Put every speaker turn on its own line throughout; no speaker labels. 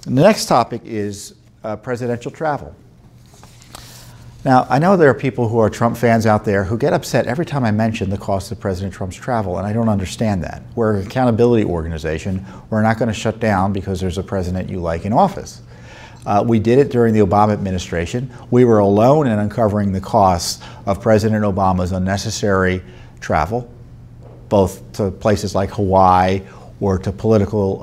And the next topic is presidential travel. Now, I know there are people who are Trump fans out there who get upset every time I mention the cost of President Trump's travel, and I don't understand that. We're an accountability organization. We're not going to shut down because there's a president you like in office. We did it during the Obama administration. We were alone in uncovering the costs of President Obama's unnecessary travel, both to places like Hawaii or to political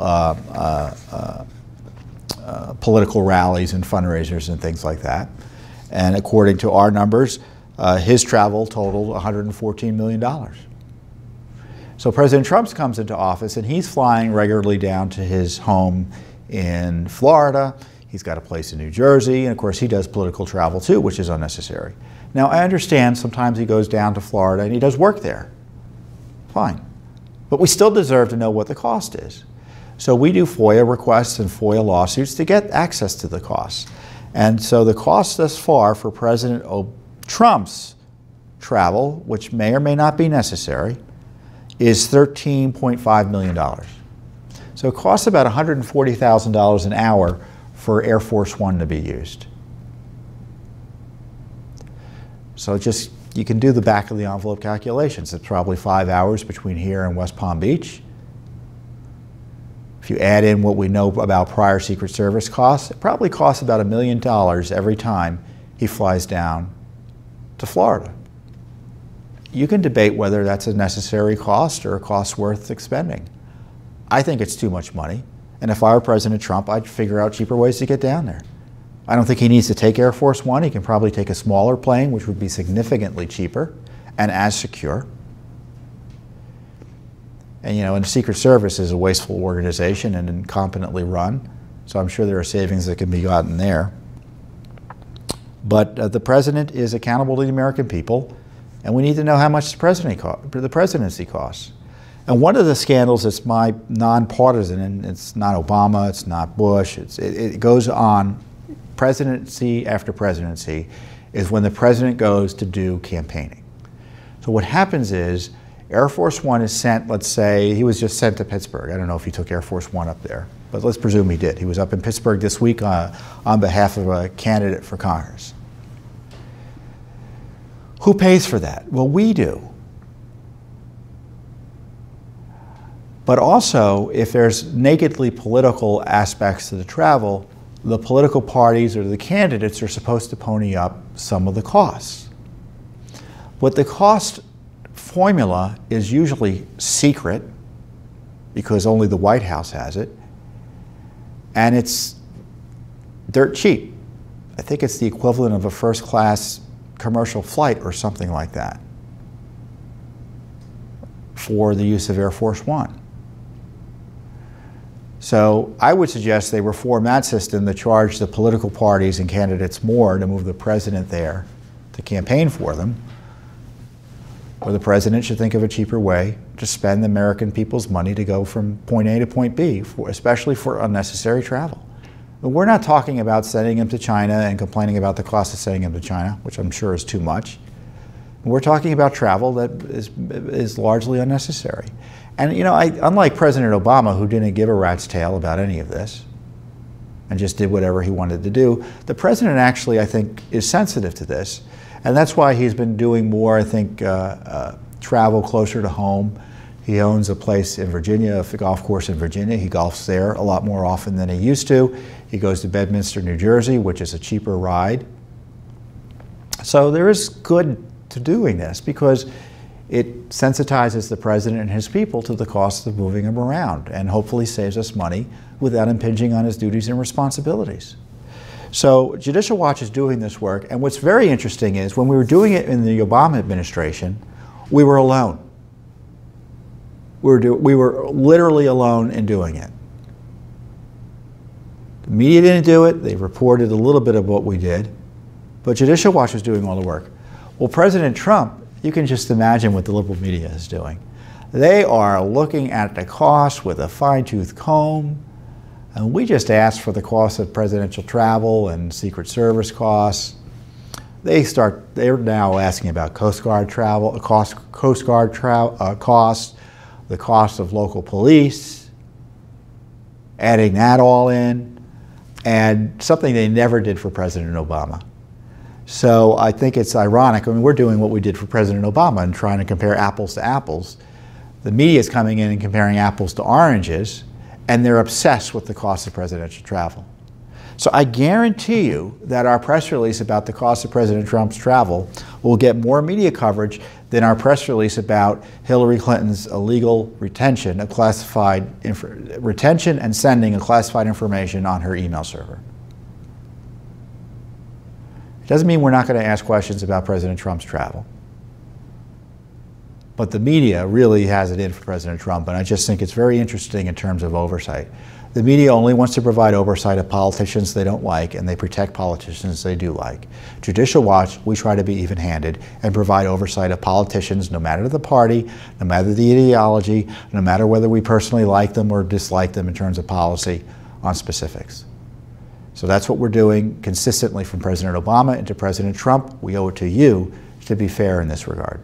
rallies and fundraisers and things like that. And according to our numbers, his travel totaled $114 million. So President Trump comes into office and he's flying regularly down to his home in Florida. He's got a place in New Jersey, and of course he does political travel too, which is unnecessary. Now I understand sometimes he goes down to Florida and he does work there. Fine. But we still deserve to know what the cost is. So we do FOIA requests and FOIA lawsuits to get access to the costs. And so the cost thus far for President Trump's travel, which may or may not be necessary, is $13.5 million. So it costs about $140,000 an hour for Air Force One to be used. So just, you can do the back of the envelope calculations. It's probably 5 hours between here and West Palm Beach. If you add in what we know about prior Secret Service costs, it probably costs about $1 million every time he flies down to Florida. You can debate whether that's a necessary cost or a cost worth expending. I think it's too much money, and if I were President Trump, I'd figure out cheaper ways to get down there. I don't think he needs to take Air Force One. He can probably take a smaller plane, which would be significantly cheaper and as secure. And you know, and the Secret Service is a wasteful organization and incompetently run, so I'm sure there are savings that can be gotten there. But the president is accountable to the American people, and we need to know how much the presidency costs. And one of the scandals that's my nonpartisan, and it's not Obama, it's not Bush, it goes on presidency after presidency, is when the president goes to do campaigning. So what happens is, Air Force One is sent, let's say, he was just sent to Pittsburgh. I don't know if he took Air Force One up there, but let's presume he did. He was up in Pittsburgh this week on behalf of a candidate for Congress. Who pays for that? Well, we do. But also, if there's nakedly political aspects to the travel, the political parties or the candidates are supposed to pony up some of the costs. What the cost formula is usually secret because only the White House has it, and it's dirt cheap. I think it's the equivalent of a first-class commercial flight or something like that for the use of Air Force One. So I would suggest they reform that system to charge the political parties and candidates more to move the president there to campaign for them. Or the president should think of a cheaper way to spend the American people's money to go from point A to point B, especially for unnecessary travel. But we're not talking about sending him to China and complaining about the cost of sending him to China, which I'm sure is too much. We're talking about travel that is largely unnecessary. And you know, unlike President Obama, who didn't give a rat's tail about any of this and just did whatever he wanted to do, the president actually, I think, is sensitive to this. And that's why he's been doing more, I think, travel closer to home. He owns a place in Virginia, a golf course in Virginia. He golfs there a lot more often than he used to. He goes to Bedminster, New Jersey, which is a cheaper ride. So there is good to doing this because it sensitizes the president and his people to the cost of moving him around and hopefully saves us money without impinging on his duties and responsibilities. So Judicial Watch is doing this work, and what's very interesting is when we were doing it in the Obama administration, we were alone. We were literally alone in doing it. The media didn't do it. They reported a little bit of what we did, but Judicial Watch was doing all the work. Well, President Trump, you can just imagine what the liberal media is doing. They are looking at the cost with a fine-tooth comb. And we just asked for the cost of presidential travel and Secret Service costs. They're now asking about Coast Guard travel, costs, the cost of local police, adding that all in. and something they never did for President Obama. So I think it's ironic. I mean, we're doing what we did for President Obama and trying to compare apples to apples. The media is coming in and comparing apples to oranges, and they're obsessed with the cost of presidential travel. So I guarantee you that our press release about the cost of President Trump's travel will get more media coverage than our press release about Hillary Clinton's illegal retention of classified retention and sending of classified information on her email server. It doesn't mean we're not going to ask questions about President Trump's travel. But the media really has it in for President Trump, and I just think it's very interesting in terms of oversight. The media only wants to provide oversight of politicians they don't like, and they protect politicians they do like. Judicial Watch, we try to be even-handed and provide oversight of politicians no matter the party, no matter the ideology, no matter whether we personally like them or dislike them in terms of policy on specifics. So that's what we're doing consistently from President Obama and to President Trump. We owe it to you to be fair in this regard.